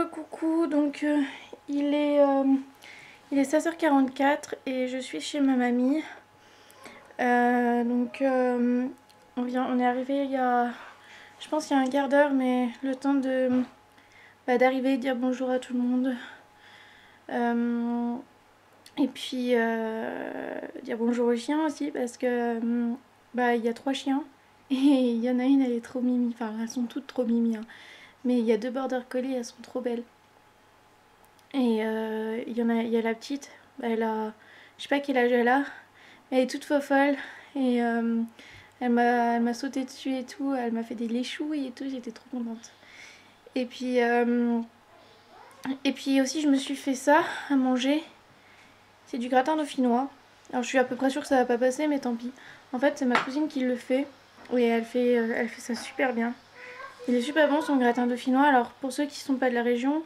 Coucou, donc il est 16h44 et je suis chez ma mamie. On est arrivé il y a, je pense il y a un quart d'heure, mais le temps d'arriver, dire bonjour à tout le monde. Et puis dire bonjour aux chiens aussi parce que il y a 3 chiens et il y en a une, elle est trop mimi, enfin elles sont toutes trop mimi, hein. Mais il y a 2 border collies, elles sont trop belles. Et il y a la petite, je sais pas quel âge elle a, elle est toute fofolle et elle m'a sauté dessus et tout, elle m'a fait des léchouilles et tout, j'étais trop contente. Et puis, aussi je me suis fait ça à manger, c'est du gratin dauphinois. Alors je suis à peu près sûre que ça va pas passer, mais tant pis. En fait c'est ma cousine qui le fait, et elle fait ça super bien. Il est super bon son gratin dauphinois. Alors pour ceux qui sont pas de la région,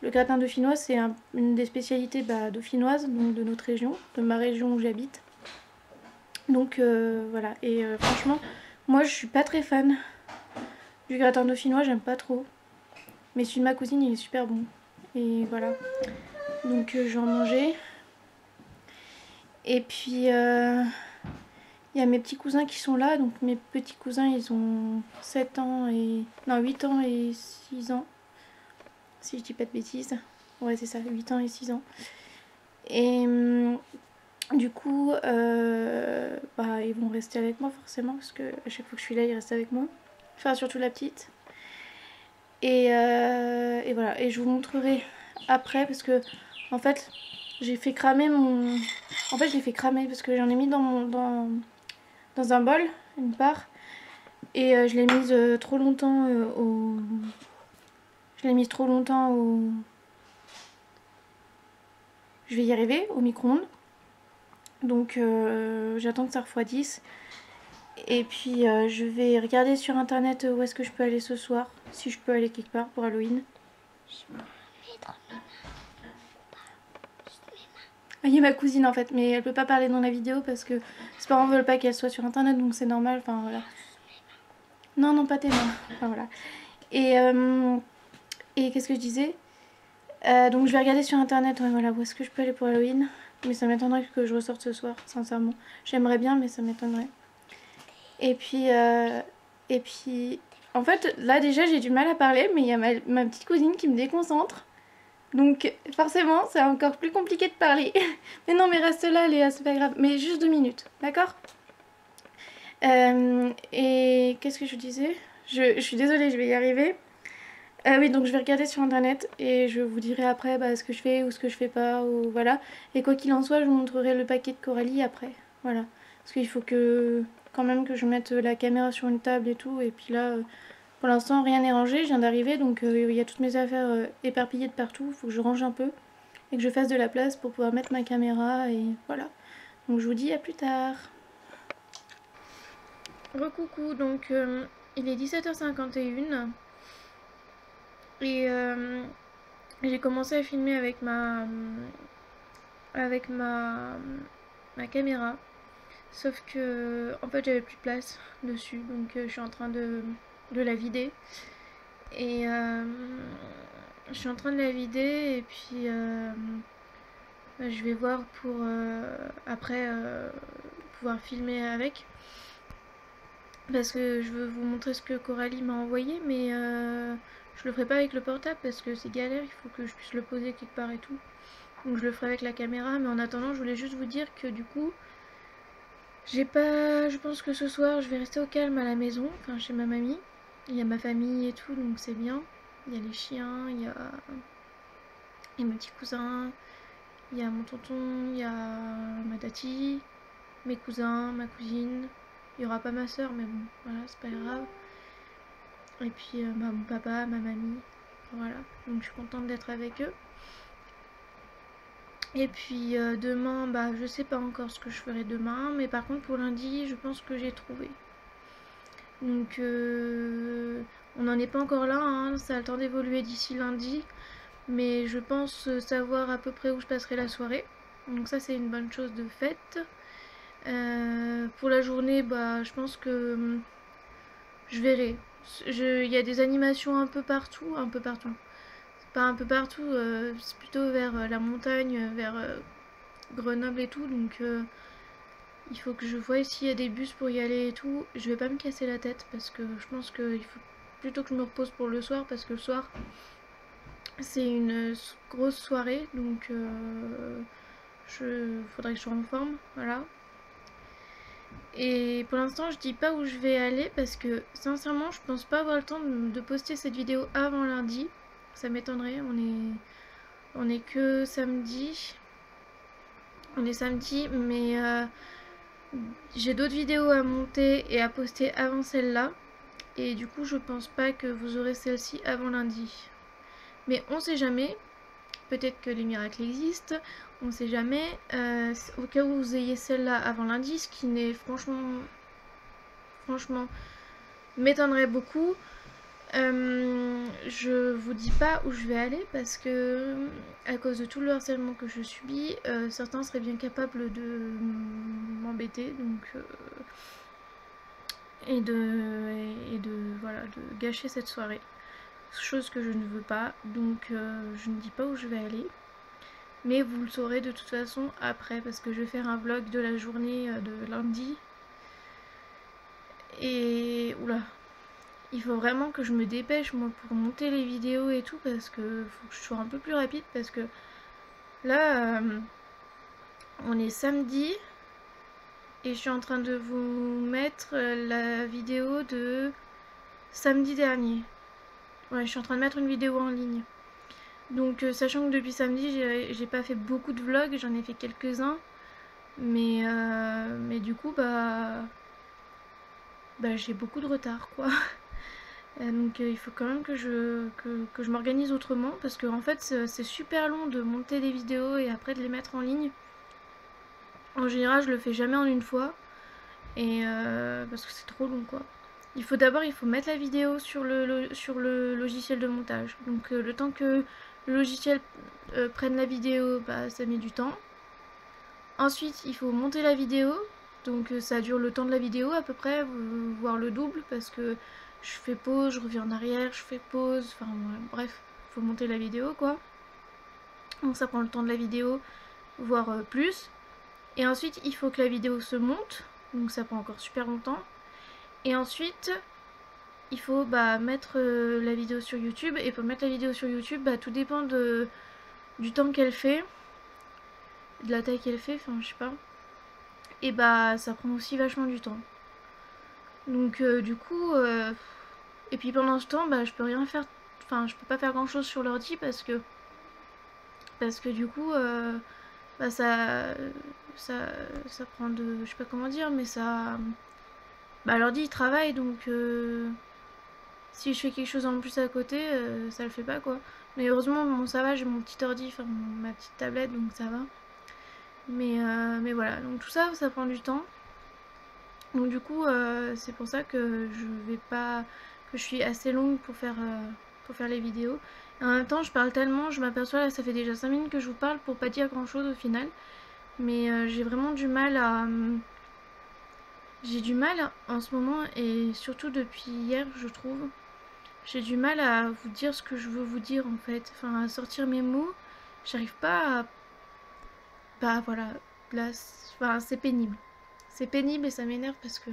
le gratin dauphinois, c'est une des spécialités dauphinoises, donc de notre région, de ma région où j'habite. Donc voilà, et franchement, moi je suis pas très fan du gratin dauphinois, j'aime pas trop. Mais celui de ma cousine, il est super bon. Et voilà, donc je vais en manger. Et puis il y a mes petits cousins qui sont là, donc mes petits cousins, ils ont 7 ans et... non, 8 ans et 6 ans. Si je dis pas de bêtises. Ouais, c'est ça, 8 ans et 6 ans. Et du coup, ils vont rester avec moi forcément, parce que à chaque fois que je suis là, ils restent avec moi. Enfin, surtout la petite. Et voilà, et je vous montrerai après, parce que en fait, j'ai fait cramer mon... En fait, je l'ai fait cramer parce que j'en ai mis dans un bol, une part. Et je l'ai mise trop longtemps au... Je l'ai mise trop longtemps au... Je vais y arriver, au micro-ondes. Donc j'attends que ça refroidisse. Et puis je vais regarder sur internet où est-ce que je peux aller ce soir. Si je peux aller quelque part pour Halloween. Ah, il y a ma cousine en fait, mais elle peut pas parler dans la vidéo parce que ses parents veulent pas qu'elle soit sur internet, donc c'est normal. Enfin voilà. Non, non, pas tes mains. Enfin voilà. Et qu'est-ce que je disais? Donc je vais regarder sur internet, ouais, voilà, où est-ce que je peux aller pour Halloween. Mais ça m'étonnerait que je ressorte ce soir, sincèrement. J'aimerais bien, mais ça m'étonnerait. Et puis, en fait, là déjà j'ai du mal à parler, mais il y a ma petite cousine qui me déconcentre. Donc forcément, c'est encore plus compliqué de parler. Mais non, mais reste là, Léa, c'est pas grave. Mais juste 2 minutes, d'accord? Et qu'est-ce que je disais? Je suis désolée, je vais y arriver. Oui, donc je vais regarder sur internet et je vous dirai après ce que je fais ou ce que je fais pas, ou voilà. Et quoi qu'il en soit, je vous montrerai le paquet de Coralie après. Voilà. Parce qu'il faut quand même que je mette la caméra sur une table et tout. Et puis là, pour l'instant, rien n'est rangé. Je viens d'arriver, donc il y a toutes mes affaires éparpillées de partout. Il faut que je range un peu et que je fasse de la place pour pouvoir mettre ma caméra. Et voilà. Donc je vous dis à plus tard. Recoucou, donc il est 17h51. Et j'ai commencé à filmer avec ma caméra, sauf que en fait j'avais plus de place dessus, donc je suis en train de la vider. Et je suis en train de la vider et puis je vais voir pour après pouvoir filmer avec, parce que je veux vous montrer ce que Coralie m'a envoyé, mais je le ferai pas avec le portable parce que c'est galère, il faut que je puisse le poser quelque part et tout. Donc je le ferai avec la caméra, mais en attendant je voulais juste vous dire que du coup je pense que ce soir je vais rester au calme à la maison, enfin chez ma mamie. Il y a ma famille et tout, donc c'est bien. Il y a les chiens, il y a mes petits cousins, il y a mon tonton, il y a ma tati, mes cousins, ma cousine. Il y aura pas ma soeur, mais bon, voilà, c'est pas grave. Et puis mon papa, ma mamie, voilà. Donc je suis contente d'être avec eux. Et puis demain, je sais pas encore ce que je ferai demain, mais par contre pour lundi, je pense que j'ai trouvé. Donc on n'en est pas encore là, hein, ça a le temps d'évoluer d'ici lundi, mais je pense savoir à peu près où je passerai la soirée. Donc ça c'est une bonne chose de faite. Pour la journée, je pense que je verrai. Il y a des animations un peu partout, pas un peu partout, c'est plutôt vers la montagne, vers Grenoble et tout, donc il faut que je voie s'il y a des bus pour y aller et tout. Je vais pas me casser la tête parce que je pense qu'il faut plutôt que je me repose pour le soir, parce que le soir c'est une grosse soirée, donc faudrait que je sois en forme, voilà. Et pour l'instant je dis pas où je vais aller parce que sincèrement je pense pas avoir le temps de poster cette vidéo avant lundi. Ça m'étonnerait, on est que samedi. On est samedi, mais j'ai d'autres vidéos à monter et à poster avant celle-là. Et du coup je pense pas que vous aurez celle-ci avant lundi. Mais on sait jamais. Peut-être que les miracles existent, on sait jamais. Au cas où vous ayez celle-là avant lundi, ce qui n'est franchement, m'étonnerait beaucoup. Je vous dis pas où je vais aller parce que à cause de tout le harcèlement que je subis, certains seraient bien capables de m'embêter, donc et de voilà, de gâcher cette soirée. Chose que je ne veux pas, donc je ne dis pas où je vais aller. Mais vous le saurez de toute façon après, parce que je vais faire un vlog de la journée de lundi. Et oula, il faut vraiment que je me dépêche moi pour monter les vidéos et tout, parce que faut que je sois un peu plus rapide, parce que là on est samedi et je suis en train de vous mettre la vidéo de samedi dernier. Ouais, je suis en train de mettre une vidéo en ligne. Donc sachant que depuis samedi j'ai pas fait beaucoup de vlogs, j'en ai fait quelques-uns. Mais du coup j'ai beaucoup de retard quoi. Donc il faut quand même que je m'organise autrement, parce que en fait c'est super long de monter des vidéos et après de les mettre en ligne. En général je le fais jamais en une fois, et parce que c'est trop long quoi. Il faut mettre la vidéo sur le logiciel de montage. Donc le temps que le logiciel prenne la vidéo, ça met du temps. Ensuite il faut monter la vidéo, donc ça dure le temps de la vidéo à peu près, voire le double, parce que je fais pause, je reviens en arrière, je fais pause, enfin bref, faut monter la vidéo quoi. Donc ça prend le temps de la vidéo, voire plus. Et ensuite il faut que la vidéo se monte, donc ça prend encore super longtemps. Et ensuite il faut mettre la vidéo sur YouTube, et pour mettre la vidéo sur YouTube, tout dépend du temps qu'elle fait, de la taille qu'elle fait, enfin je sais pas. Et ça prend aussi vachement du temps. Donc du coup et puis pendant ce temps je peux rien faire, enfin je peux pas faire grand chose sur l'ordi, parce que du coup ça prend je sais pas comment dire, mais ça l'ordi il travaille, donc si je fais quelque chose en plus à côté, ça le fait pas quoi. Mais heureusement bon ça va, j'ai mon petit ordi, enfin ma petite tablette, donc ça va. Mais voilà, donc tout ça prend du temps. Donc du coup c'est pour ça que je suis assez longue pour faire les vidéos. Et en même temps je parle tellement, je m'aperçois là ça fait déjà 5 minutes que je vous parle pour pas dire grand chose au final. Mais j'ai vraiment du mal à... j'ai du mal en ce moment, et surtout depuis hier je trouve. J'ai du mal à vous dire ce que je veux vous dire en fait. Enfin à sortir mes mots. J'arrive pas à... voilà. Là, c'est pénible. C'est pénible et ça m'énerve parce que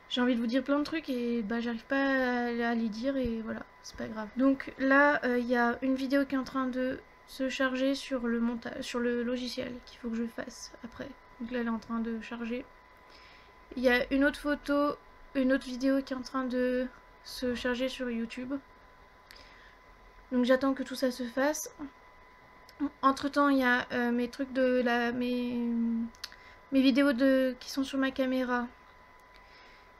j'ai envie de vous dire plein de trucs et j'arrive pas à les dire, et voilà, c'est pas grave. Donc là, il y a une vidéo qui est en train de se charger sur le montage, sur le logiciel, qu'il faut que je fasse après. Donc là, elle est en train de charger. Il y a une autre vidéo qui est en train de se charger sur YouTube. Donc j'attends que tout ça se fasse. Entre temps, il y a mes trucs mes vidéos qui sont sur ma caméra,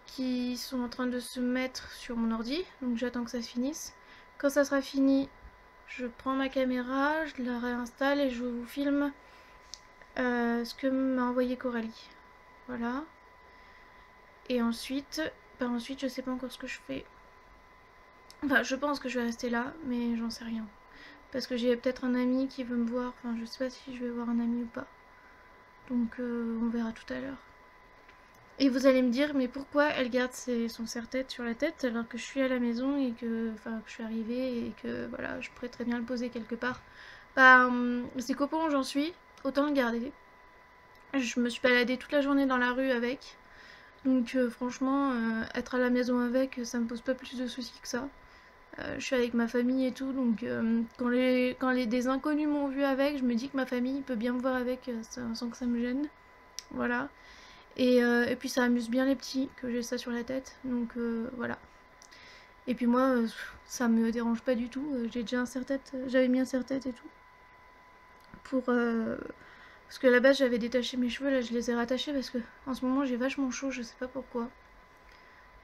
qui sont en train de se mettre sur mon ordi, donc j'attends que ça se finisse. Quand ça sera fini, je prends ma caméra, je la réinstalle et je vous filme ce que m'a envoyé Coralie. Voilà. Et ensuite, je sais pas encore ce que je fais. Enfin, je pense que je vais rester là, mais j'en sais rien. Parce que j'ai peut-être un ami qui veut me voir, enfin je sais pas si je vais voir un ami ou pas. Donc on verra tout à l'heure. Et vous allez me dire, mais pourquoi elle garde son serre-tête sur la tête alors que je suis à la maison et que, enfin, que je suis arrivée et que voilà, je pourrais très bien le poser quelque part. Bah, c'est qu'au point où j'en suis, autant le garder. Je me suis baladée toute la journée dans la rue avec. Donc franchement, être à la maison avec, ça me pose pas plus de soucis que ça. Je suis avec ma famille et tout, donc des inconnus m'ont vu avec, je me dis que ma famille peut bien me voir avec sans que ça me gêne. Voilà. Et puis ça amuse bien les petits que j'ai ça sur la tête, donc voilà. Et puis moi, ça me dérange pas du tout. J'ai déjà un serre-tête, j'avais mis un serre-tête et tout. Parce que à la base j'avais détaché mes cheveux, là je les ai rattachés parce que en ce moment j'ai vachement chaud, je sais pas pourquoi.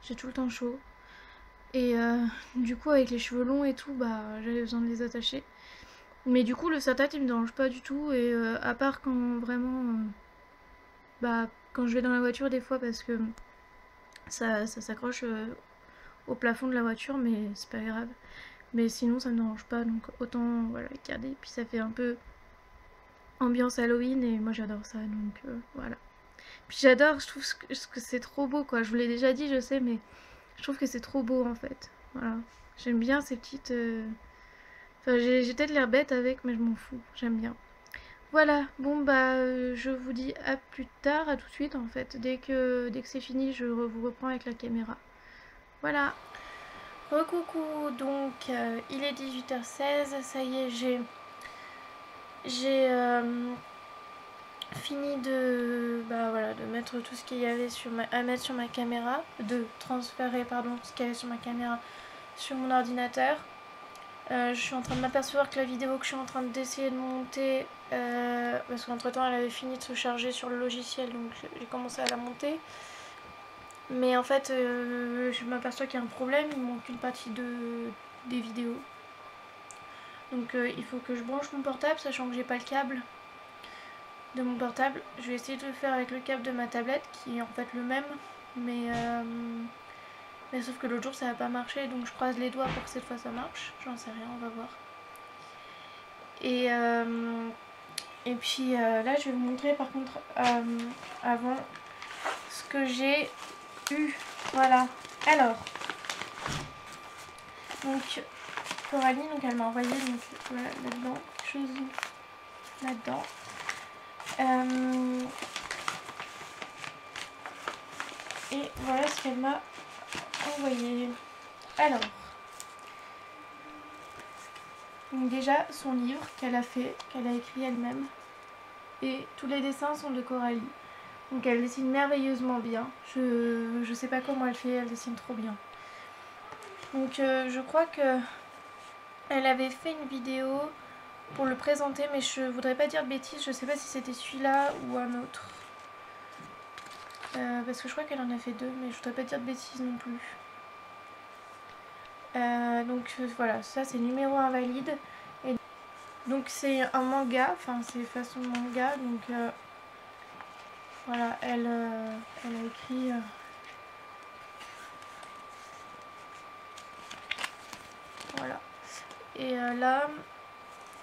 J'ai tout le temps chaud. Et du coup avec les cheveux longs et tout, bah j'avais besoin de les attacher. Mais du coup le serre-tête il me dérange pas du tout. Et à part quand vraiment, bah quand je vais dans la voiture des fois parce que ça s'accroche au plafond de la voiture, mais c'est pas grave. Mais sinon ça me dérange pas, donc autant voilà garder. Puis ça fait un peu ambiance Halloween et moi j'adore ça, donc voilà. Puis j'adore, je trouve que c'est trop beau quoi. Je vous l'ai déjà dit, je sais, mais je trouve que c'est trop beau en fait. Voilà. J'aime bien ces petites. Enfin, j'ai peut-être l'air bête avec, mais je m'en fous. J'aime bien. Voilà. Bon bah, je vous dis à plus tard, à tout de suite en fait. Dès que c'est fini, je vous reprends avec la caméra. Voilà. Recoucou. Donc, il est 18h16. Ça y est, j'ai fini de mettre tout ce qu'il y avait à mettre sur ma caméra, de transférer pardon ce qu'il y avait sur ma caméra sur mon ordinateur. Je suis en train de m'apercevoir que la vidéo que je suis en train d'essayer de monter, parce qu'entre temps elle avait fini de se charger sur le logiciel, donc j'ai commencé à la monter. Mais en fait, je m'aperçois qu'il y a un problème, il manque une partie des vidéos. Donc il faut que je branche mon portable, sachant que j'ai pas le câble de mon portable. Je vais essayer de le faire avec le câble de ma tablette qui est en fait le même, mais sauf que l'autre jour ça n'a pas marché, donc je croise les doigts pour que cette fois ça marche. J'en sais rien, on va voir. Et puis là je vais vous montrer par contre avant ce que j'ai eu. Voilà. Alors donc Coralie, donc elle m'a envoyé donc voilà là-dedans quelque chose là-dedans. Et voilà ce qu'elle m'a envoyé. Alors, donc déjà son livre qu'elle a fait, qu'elle a écrit elle-même. Et tous les dessins sont de Coralie. Donc elle dessine merveilleusement bien. Je sais pas comment elle fait, elle dessine trop bien. Donc je crois que elle avait fait une vidéo pour le présenter, mais je voudrais pas dire de bêtises, je sais pas si c'était celui-là ou un autre. Parce que je crois qu'elle en a fait deux, mais je voudrais pas dire de bêtises non plus. Donc voilà, ça c'est numéro invalide. Et donc c'est un manga, enfin c'est façon manga, donc voilà, elle a écrit voilà. Et là,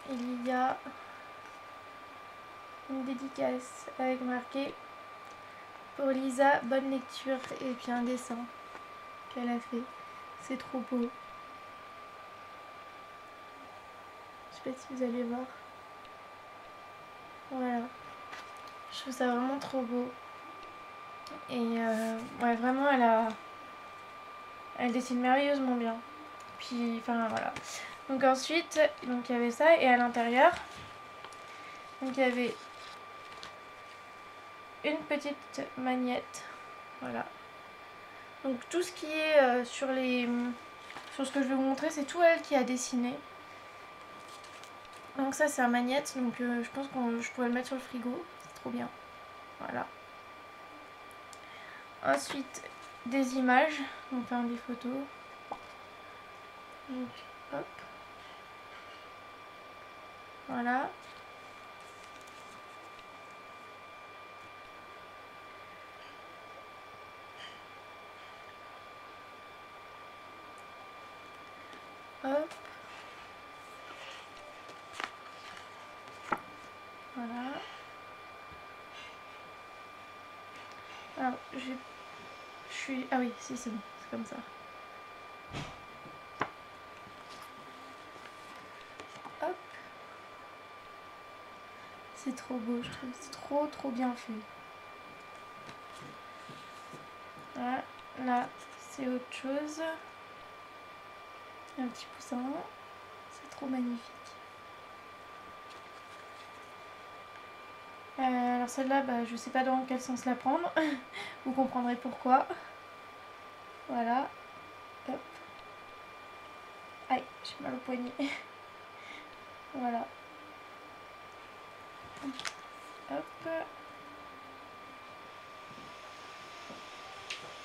il y a une dédicace avec marqué pour Lisa, bonne lecture, et puis un dessin qu'elle a fait. C'est trop beau. Je sais pas si vous allez voir. Voilà. Je trouve ça vraiment trop beau. Et ouais, vraiment, elle dessine merveilleusement bien. Puis, enfin, voilà. Donc ensuite, donc il y avait ça, et à l'intérieur, donc il y avait une petite magnette. Voilà. Donc tout ce qui est sur ce que je vais vous montrer, c'est tout elle qui a dessiné. Donc ça c'est un magnette, donc je pense que je pourrais le mettre sur le frigo, c'est trop bien. Voilà. Ensuite des images, donc enfin des photos. Donc hop. Voilà. Hop. Voilà. Alors, je suis... Ah oui, si, c'est bon, c'est comme ça. Hop. C'est trop beau, je trouve. C'est trop bien fait. Voilà, là, c'est autre chose. Un petit poussin. C'est trop magnifique. Alors celle-là, bah, je sais pas dans quel sens la prendre. Vous comprendrez pourquoi. Voilà. Hop. Aïe, j'ai mal au poignet. Voilà. Hop.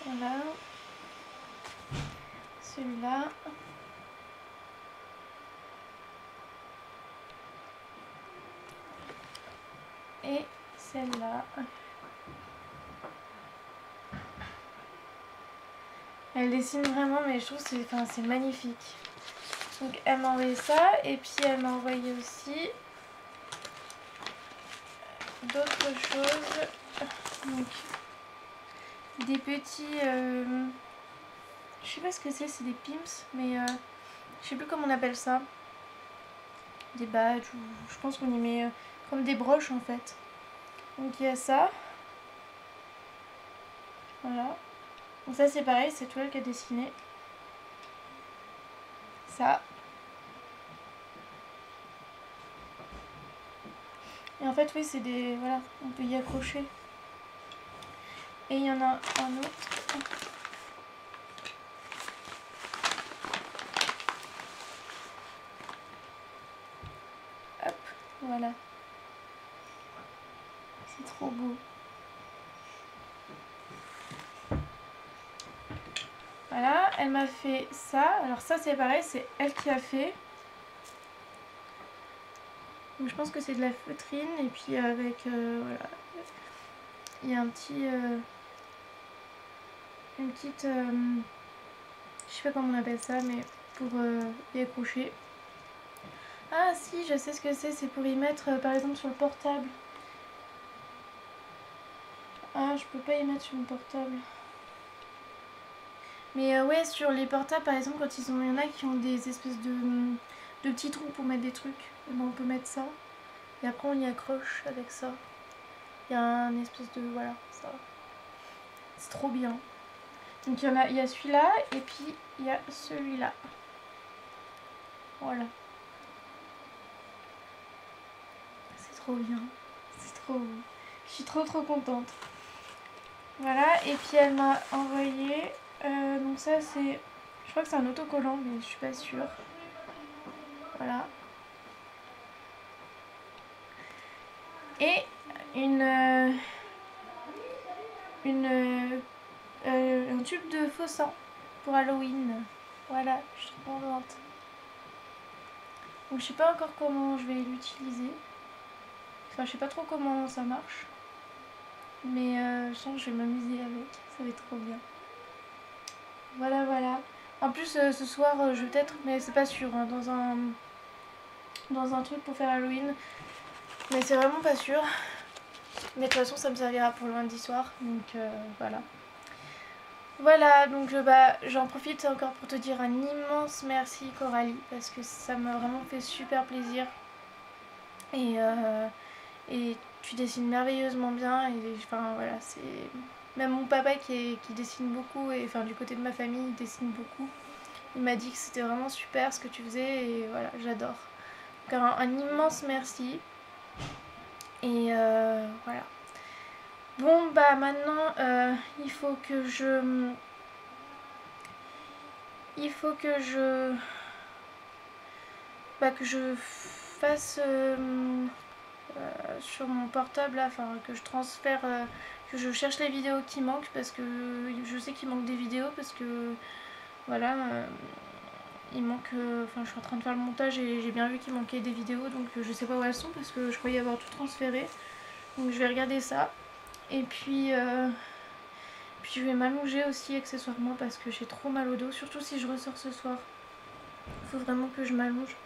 Voilà. Celui-là. Et celle-là. Elle dessine vraiment, mais je trouve que c'est magnifique. Donc elle m'a envoyé ça, et puis elle m'a envoyé aussi d'autres choses. Donc des petits... je sais pas ce que c'est des pimps, mais je sais plus comment on appelle ça. Des badges, ou je pense qu'on y met comme des broches en fait. Donc il y a ça. Voilà. Donc ça c'est pareil, c'est toi qui a dessiné. Ça. Et en fait oui c'est des... Voilà, on peut y accrocher. Et il y en a un autre. Hop, voilà. C'est trop beau. Voilà, elle m'a fait ça. Alors ça c'est pareil, c'est elle qui a fait. Donc je pense que c'est de la feutrine et puis avec voilà. Il y a un petit une petite je sais pas comment on appelle ça, mais pour y accrocher. Ah si, je sais ce que c'est pour y mettre par exemple sur le portable. Ah, je peux pas y mettre sur mon portable. Mais ouais, sur les portables par exemple, quand il y en a qui ont des espèces de petits trous pour mettre des trucs, ben, on peut mettre ça. Et après on y accroche avec ça. Il y a un espèce de... Voilà, ça. C'est trop bien. Donc il y a celui-là et puis il y a celui-là. Voilà. C'est trop bien. C'est trop beau. Je suis trop contente. Voilà, et puis elle m'a envoyé... donc ça c'est... Je crois que c'est un autocollant, mais je suis pas sûre. Voilà. Et un tube de faux sang pour Halloween. Voilà, je suis trop contente. Donc je sais pas encore comment je vais l'utiliser. Enfin, je sais pas trop comment ça marche. Mais je sens que je vais m'amuser avec. Ça va être trop bien. Voilà, voilà. En plus, ce soir, je vais peut-être, mais c'est pas sûr, hein, dans un truc pour faire Halloween. Mais c'est vraiment pas sûr. Mais de toute façon, ça me servira pour le lundi soir. Donc voilà. Voilà, donc bah, j'en profite encore pour te dire un immense merci Coralie. Parce que ça m'a vraiment fait super plaisir. Et tu dessines merveilleusement bien. Et enfin voilà, c'est... Même mon papa qui dessine beaucoup, et enfin du côté de ma famille, il dessine beaucoup. Il m'a dit que c'était vraiment super ce que tu faisais et voilà, j'adore. Donc un immense merci. Et voilà. Bon bah maintenant il faut que je... Bah, que je fasse sur mon portable là, enfin que je transfère, que je cherche les vidéos qui manquent parce que je sais qu'il manque des vidéos parce que voilà, il manque, enfin je suis en train de faire le montage et j'ai bien vu qu'il manquait des vidéos, donc je sais pas où elles sont parce que je croyais avoir tout transféré. Donc je vais regarder ça. Et puis je vais m'allonger aussi accessoirement parce que j'ai trop mal au dos, surtout si je ressors ce soir. Il faut vraiment que je m'allonge.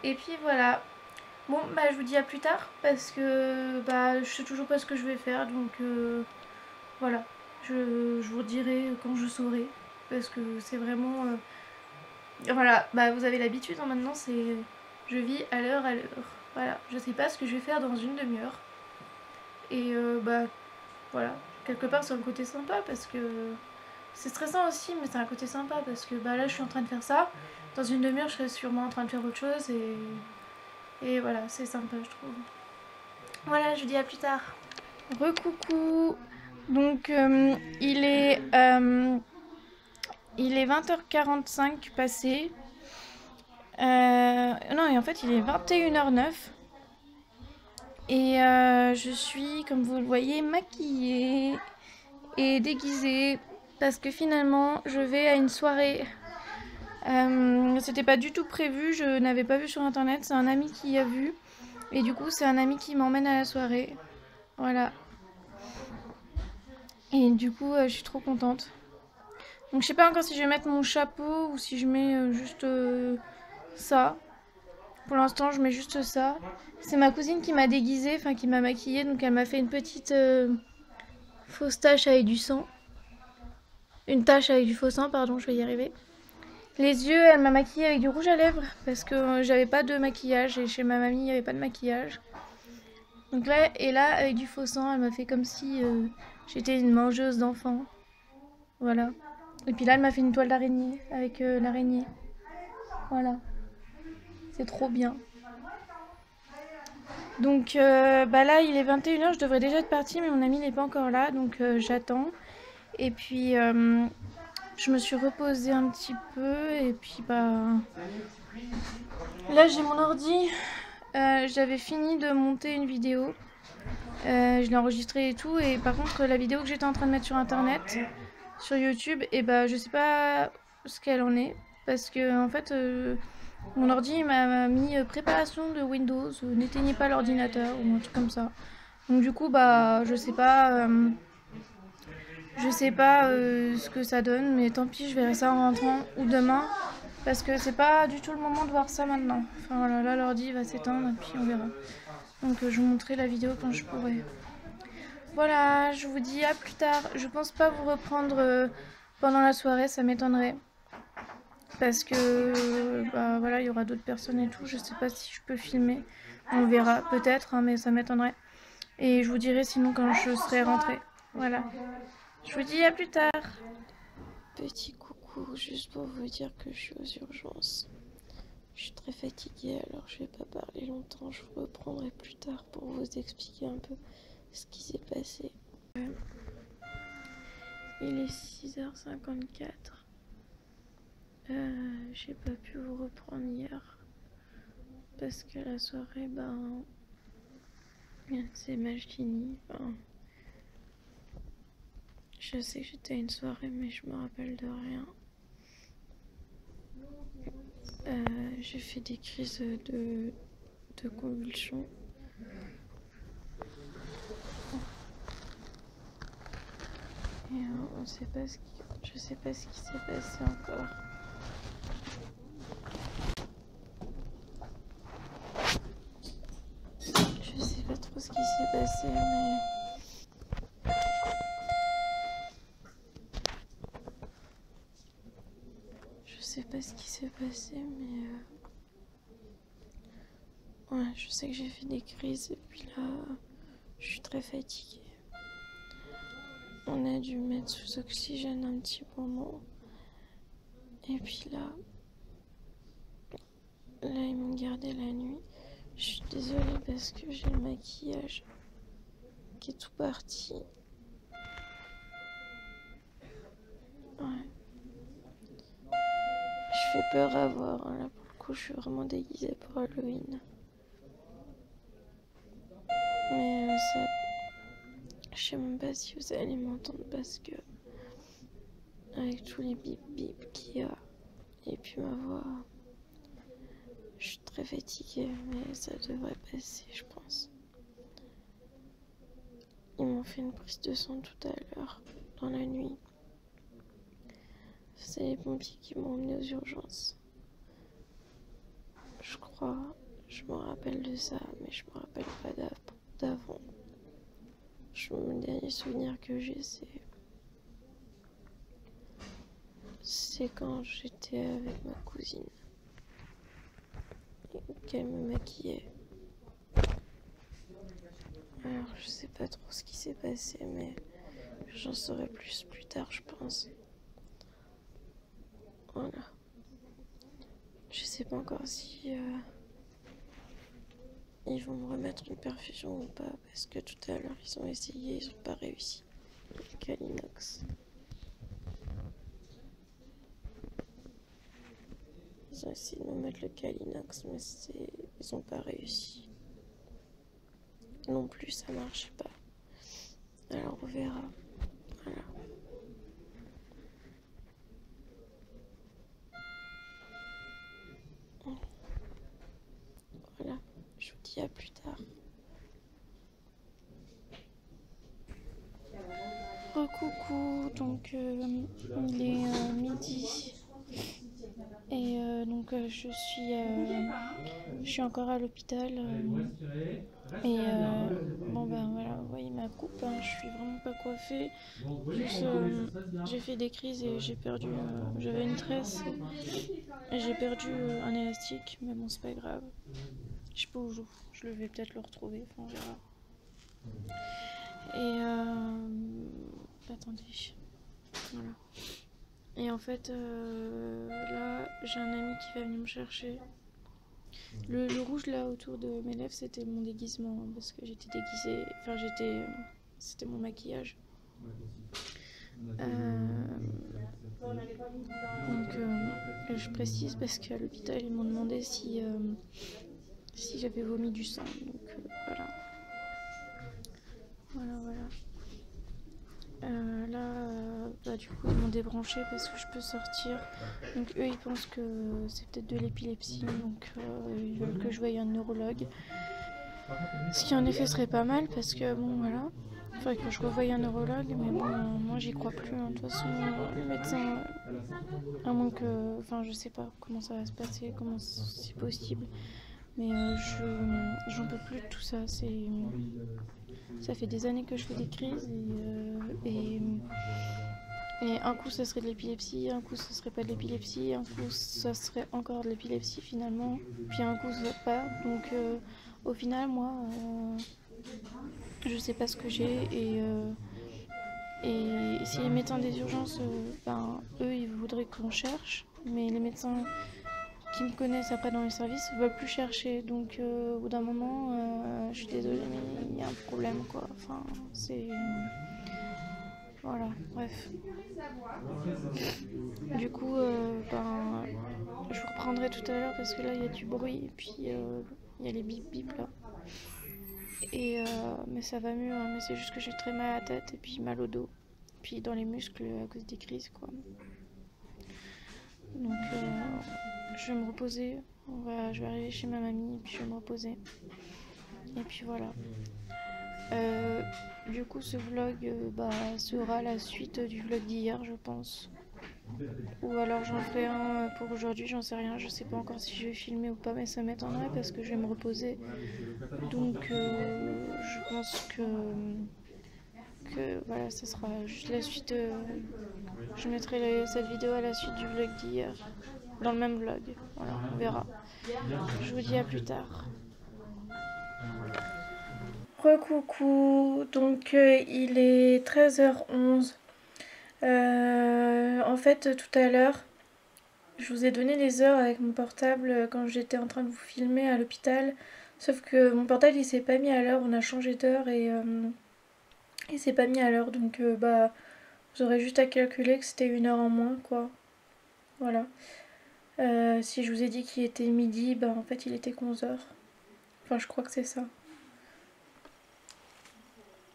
Et puis voilà. Bon bah je vous dis à plus tard parce que bah je sais toujours pas ce que je vais faire, donc Voilà, je vous dirai quand je saurai, parce que c'est vraiment... Voilà, bah vous avez l'habitude hein, maintenant, c'est... Je vis à l'heure à l'heure. Voilà, je sais pas ce que je vais faire dans une demi-heure. Et bah voilà, quelque part c'est un côté sympa parce que... C'est stressant aussi, mais c'est un côté sympa parce que bah là je suis en train de faire ça. Dans une demi-heure, je serai sûrement en train de faire autre chose et voilà, c'est sympa, je trouve. Voilà, je vous dis à plus tard. Recoucou. Donc il est 20h45 passé. Non, et en fait, il est 21h09. Et je suis, comme vous le voyez, maquillée et déguisée parce que finalement, je vais à une soirée. C'était pas du tout prévu, je n'avais pas vu sur internet, c'est un ami qui a vu. Et du coup, c'est un ami qui m'emmène à la soirée. Voilà. Et du coup, je suis trop contente. Donc, je sais pas encore si je vais mettre mon chapeau ou si je mets juste ça. Pour l'instant, je mets juste ça. C'est ma cousine qui m'a déguisée, enfin qui m'a maquillée. Donc, elle m'a fait une petite fausse tache avec du sang. Une tache avec du faux sang, pardon, je vais y arriver. Les yeux, elle m'a maquillée avec du rouge à lèvres parce que j'avais pas de maquillage et chez ma mamie, il n'y avait pas de maquillage. Donc là, et là, avec du faux sang, elle m'a fait comme si j'étais une mangeuse d'enfants. Voilà. Et puis là, elle m'a fait une toile d'araignée avec l'araignée. Voilà. C'est trop bien. Donc bah là, il est 21h, je devrais déjà être partie, mais mon ami n'est pas encore là, donc j'attends. Et puis, je me suis reposée un petit peu, et puis bah... Là, j'ai mon ordi. J'avais fini de monter une vidéo. Je l'ai enregistrée et tout, et par contre, la vidéo que j'étais en train de mettre sur internet, sur YouTube, et bah je sais pas ce qu'elle en est, parce que en fait... mon ordi m'a mis préparation de Windows, n'éteignez pas l'ordinateur ou un truc comme ça. Donc du coup bah je sais pas ce que ça donne, mais tant pis, je verrai ça en rentrant ou demain parce que c'est pas du tout le moment de voir ça maintenant. Enfin voilà, là l'ordi va s'éteindre et puis on verra. Donc je vous montrerai la vidéo quand je pourrai. Voilà, je vous dis à plus tard. Je pense pas vous reprendre pendant la soirée, ça m'étonnerait. Parce que bah voilà, il y aura d'autres personnes et tout. Je sais pas si je peux filmer. On verra peut-être, hein, mais ça m'étonnerait. Et je vous dirai sinon quand je serai rentrée. Voilà. Je vous dis à plus tard. Petit coucou, juste pour vous dire que je suis aux urgences. Je suis très fatiguée, alors je vais pas parler longtemps. Je vous reprendrai plus tard pour vous expliquer un peu ce qui s'est passé. Il est 6h54. J'ai pas pu vous reprendre hier parce que la soirée, ben, c'est mal fini. Enfin, je sais que j'étais à une soirée, mais je me rappelle de rien. J'ai fait des crises de convulsions. Et on sait pas je sais pas ce qui s'est passé encore. Je sais pas trop ce qui s'est passé, mais... Je sais pas ce qui s'est passé, mais... Ouais, je sais que j'ai fait des crises et puis là, je suis très fatiguée. On a dû mettre sous oxygène un petit moment. Et puis là, ils m'ont gardé la nuit. Je suis désolée parce que j'ai le maquillage qui est tout parti. Ouais. Je fais peur à voir, hein. Là pour le coup je suis vraiment déguisée pour Halloween. Mais ça... Je sais même pas si vous allez m'entendre parce que... Avec tous les bip bip qu'il y a. Et puis ma voix... Je suis très fatiguée mais ça devrait passer je pense. Ils m'ont fait une prise de sang tout à l'heure, dans la nuit. C'est les pompiers qui m'ont emmené aux urgences. Je crois, je me rappelle de ça, mais je me rappelle pas d'avant. Le dernier souvenir que j'ai, c'est quand j'étais avec ma cousine et qu'elle me maquillait. Alors je sais pas trop ce qui s'est passé, mais j'en saurai plus tard, je pense. Voilà. Je sais pas encore si ils vont me remettre une perfusion ou pas, parce que tout à l'heure ils ont essayé, ils ont pas réussi. Le Calinox. Ils ont essayé de me mettre le Calinox, mais ils ont pas réussi. Non plus, ça marche pas. Alors on verra. Voilà. Voilà. Je vous dis à plus tard. Recoucou, donc il est midi et donc je suis encore à l'hôpital et bon ben voilà, vous voyez ma coupe, hein, je suis vraiment pas coiffée, juste j'ai fait des crises et j'ai perdu, j'avais une tresse et j'ai perdu un élastique, mais bon c'est pas grave, je sais pas où je vais peut-être le retrouver, enfin on verra. Et attendez, voilà. Et en fait, là, j'ai un ami qui va venir me chercher. Le rouge là autour de mes lèvres, c'était mon déguisement, hein, parce que j'étais déguisée. Enfin, c'était mon maquillage. Donc, je précise parce qu'à l'hôpital, ils m'ont demandé si j'avais vomi du sang. Donc, voilà. Voilà. Là, bah, du coup, ils m'ont débranché parce que je peux sortir. Donc, eux, ils pensent que c'est peut-être de l'épilepsie. Donc, ils veulent que je voie un neurologue. Ce qui, en effet, serait pas mal parce que, bon, voilà. Il faudrait que je revoie un neurologue. Mais bon, moi, j'y crois plus. Hein. De toute façon, le médecin, à moins que. Enfin, je sais pas comment ça va se passer, comment c'est possible. Mais j'en peux plus de tout ça. Ça fait des années que je fais des crises et un coup ça serait de l'épilepsie, un coup ça serait pas de l'épilepsie, un coup ça serait encore de l'épilepsie finalement, puis un coup ça pas. Donc au final moi je sais pas ce que j'ai et si les médecins des urgences, ben eux ils voudraient qu'on cherche, mais les médecins qui me connaissent après dans les services ne veulent plus chercher. Donc au bout d'un moment, je suis désolée, mais il y a un problème quoi. Enfin, c'est. Voilà, bref. Du coup, ben, je vous reprendrai tout à l'heure parce que là il y a du bruit et puis il y a les bip bip là. Et mais ça va mieux, hein, mais c'est juste que j'ai très mal à la tête et puis mal au dos. Puis dans les muscles à cause des crises quoi. Donc je vais me reposer. Je vais arriver chez ma mamie et puis je vais me reposer. Et puis voilà. Du coup, ce vlog sera la suite du vlog d'hier, je pense. Ou alors j'en ferai un pour aujourd'hui, j'en sais rien. Je sais pas encore si je vais filmer ou pas, mais ça m'étonnerait parce que je vais me reposer. Donc, je pense que voilà, ce sera juste la suite. Je mettrai cette vidéo à la suite du vlog d'hier. Dans le même vlog. Voilà, on verra. Je vous dis à plus tard. Recoucou, donc il est 13h11. En fait, tout à l'heure, je vous ai donné les heures avec mon portable quand j'étais en train de vous filmer à l'hôpital. Sauf que mon portable il s'est pas mis à l'heure, on a changé d'heure et il s'est pas mis à l'heure. Donc vous aurez juste à calculer que c'était une heure en moins quoi. Voilà. Si je vous ai dit qu'il était midi, en fait il était 11h. Enfin je crois que c'est ça.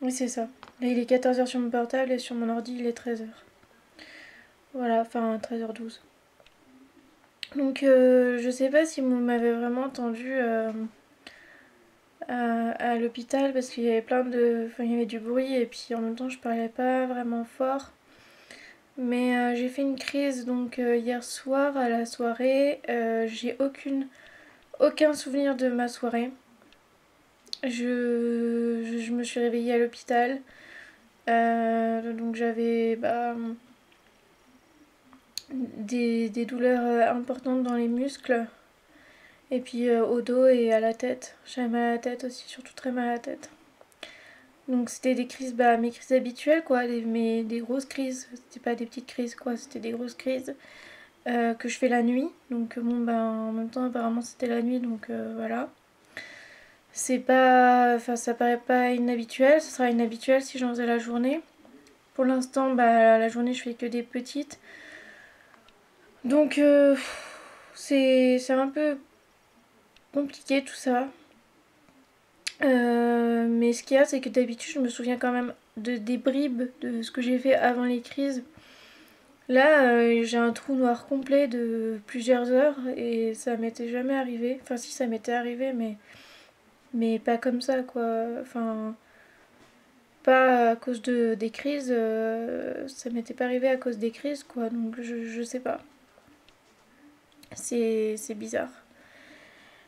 Oui, c'est ça. Là, il est 14h sur mon portable et sur mon ordi, il est 13h. Voilà, enfin 13h12. Donc, je sais pas si vous m'avez vraiment entendu à l'hôpital parce qu'il y avait il y avait du bruit et puis en même temps, je parlais pas vraiment fort. Mais j'ai fait une crise donc hier soir à la soirée. J'ai aucun souvenir de ma soirée. je me suis réveillée à l'hôpital. Donc j'avais des douleurs importantes dans les muscles. Et puis au dos et à la tête. J'avais mal à la tête aussi, surtout très mal à la tête. Donc c'était des crises, mes crises habituelles quoi, mais des grosses crises. C'était pas des petites crises quoi, c'était des grosses crises que je fais la nuit. Donc bon en même temps apparemment c'était la nuit donc voilà. C'est pas, enfin ça paraît pas inhabituel, ce sera inhabituel si j'en faisais la journée. Pour l'instant la journée je fais que des petites. Donc c'est un peu compliqué tout ça. Mais ce qu'il y a, c'est que d'habitude, je me souviens quand même des bribes de ce que j'ai fait avant les crises. Là, j'ai un trou noir complet de plusieurs heures et ça m'était jamais arrivé. Enfin, si, ça m'était arrivé, mais pas comme ça, quoi. Enfin, pas à cause des crises. Ça m'était pas arrivé à cause des crises, quoi. Donc, je sais pas. C'est bizarre.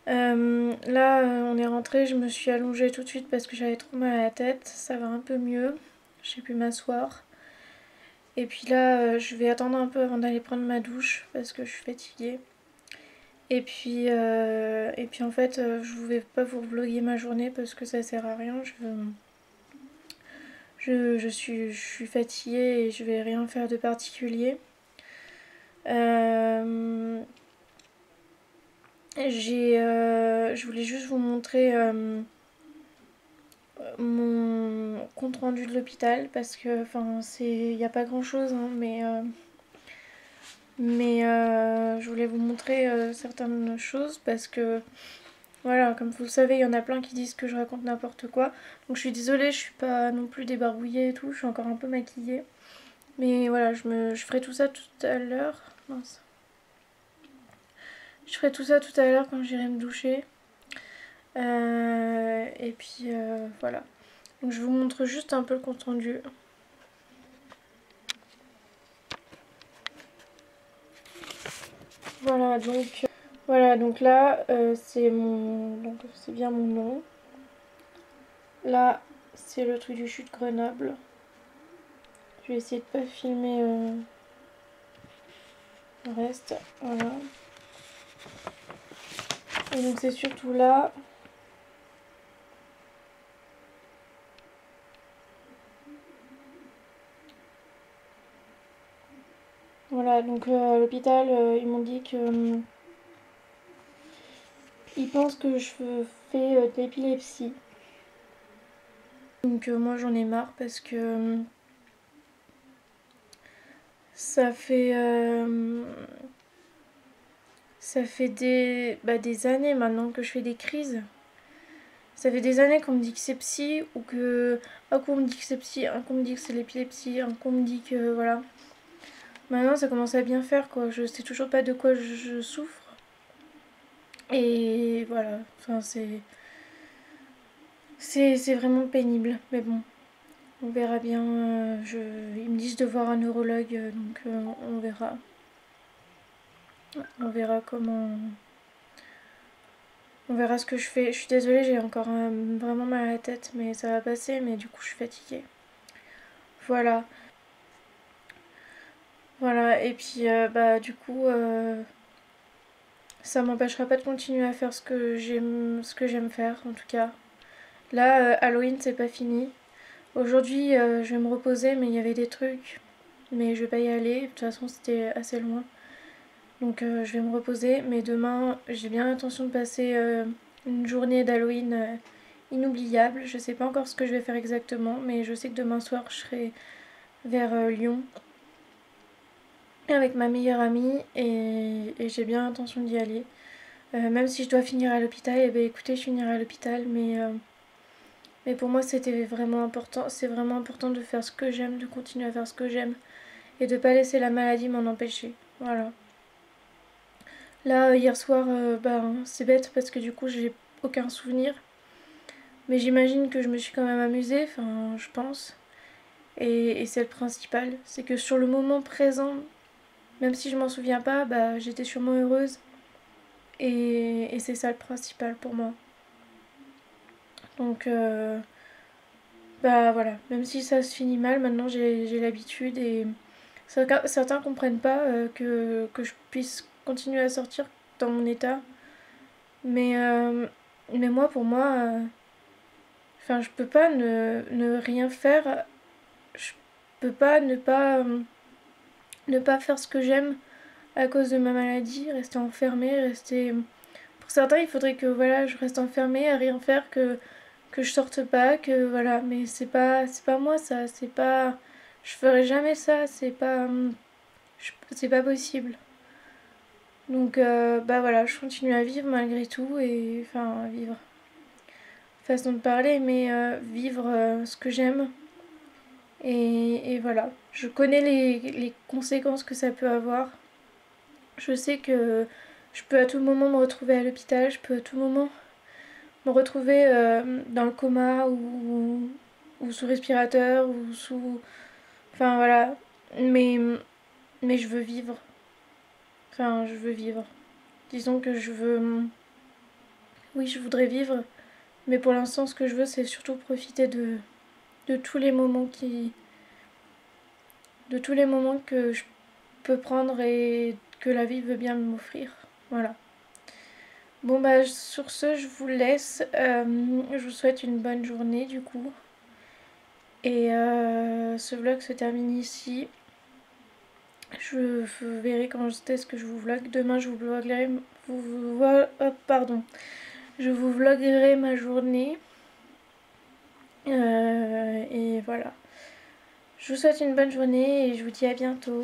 Là, on est rentré, je me suis allongée tout de suite parce que j'avais trop mal à la tête. Ça va un peu mieux. J'ai pu m'asseoir. Et puis là, je vais attendre un peu avant d'aller prendre ma douche parce que je suis fatiguée. Et puis en fait, je vais pas vous vlogger ma journée parce que ça sert à rien. Je suis fatiguée et je vais rien faire de particulier. Je voulais juste vous montrer mon compte rendu de l'hôpital parce que enfin il n'y a pas grand chose hein, mais je voulais vous montrer certaines choses parce que voilà, comme vous le savez, il y en a plein qui disent que je raconte n'importe quoi. Donc je suis désolée, je suis pas non plus débarbouillée et tout, je suis encore un peu maquillée. Mais voilà, je ferai tout ça tout à l'heure. Mince. Je ferai tout ça tout à l'heure quand j'irai me doucher. Et puis voilà. Donc je vous montre juste un peu le compte rendu. Voilà donc là c'est bien mon nom. Là c'est le truc du chute Grenoble. Je vais essayer de pas filmer le reste. Voilà. Et donc c'est surtout là. Voilà, donc à l'hôpital, ils m'ont dit que ils pensent que je fais de l'épilepsie. Donc moi j'en ai marre parce que ça fait des années maintenant que je fais des crises. Ça fait des années qu'on me dit que c'est psy ou que un coup on me dit que c'est psy, un coup on me dit que c'est l'épilepsie, un coup on me dit que voilà. Maintenant ça commence à bien faire quoi. Je sais toujours pas de quoi je souffre. Et voilà, enfin c'est vraiment pénible, mais bon, on verra bien. Ils me disent de voir un neurologue, donc on verra. On verra comment. On verra ce que je fais. Je suis désolée, j'ai encore vraiment mal à la tête, mais ça va passer. Mais du coup, je suis fatiguée. Voilà. Voilà, et puis du coup, ça m'empêchera pas de continuer à faire ce que j'aime faire, en tout cas. Là, Halloween, c'est pas fini. Aujourd'hui, je vais me reposer, mais il y avait des trucs. Mais je vais pas y aller. De toute façon, c'était assez loin. Donc, je vais me reposer. Mais demain, j'ai bien l'intention de passer une journée d'Halloween inoubliable. Je sais pas encore ce que je vais faire exactement. Mais je sais que demain soir, je serai vers Lyon avec ma meilleure amie. Et j'ai bien l'intention d'y aller. Même si je dois finir à l'hôpital, et ben écoutez, je finirai à l'hôpital. Mais pour moi, c'était vraiment important. C'est vraiment important de faire ce que j'aime, de continuer à faire ce que j'aime. Et de pas laisser la maladie m'en empêcher. Voilà. Là, hier soir, c'est bête parce que du coup, j'ai aucun souvenir. Mais j'imagine que je me suis quand même amusée, enfin, je pense. Et c'est le principal. C'est que sur le moment présent, même si je m'en souviens pas, j'étais sûrement heureuse. Et c'est ça le principal pour moi. Donc bah voilà, même si ça se finit mal, maintenant j'ai l'habitude et certains comprennent pas que je puisse continuer à sortir dans mon état. Mais, mais moi, pour moi, enfin, je peux pas ne rien faire. Je peux pas ne pas faire ce que j'aime à cause de ma maladie, rester enfermée, rester. Pour certains, il faudrait que voilà, je reste enfermée à rien faire, que je sorte pas, que voilà. Mais c'est pas moi ça, c'est pas. Je ferai jamais ça, c'est pas possible. Donc bah voilà, je continue à vivre malgré tout et enfin à vivre. Façon de parler, mais vivre ce que j'aime. Et voilà, je connais les conséquences que ça peut avoir. Je sais que je peux à tout moment me retrouver à l'hôpital, je peux à tout moment me retrouver dans le coma ou sous respirateur ou sous... Enfin voilà, mais, mais je veux vivre. Enfin, je veux vivre. Disons que je veux... Oui, je voudrais vivre, mais pour l'instant, ce que je veux, c'est surtout profiter de tous les moments de tous les moments que je peux prendre et que la vie veut bien m'offrir. Voilà. Bon bah sur ce je vous laisse. Je vous souhaite une bonne journée du coup. Et ce vlog se termine ici. Je verrai quand est-ce que je vous vlog. Demain je vous vloguerai. Pardon. Je vous vloguerai ma journée. Et voilà. Je vous souhaite une bonne journée et je vous dis à bientôt.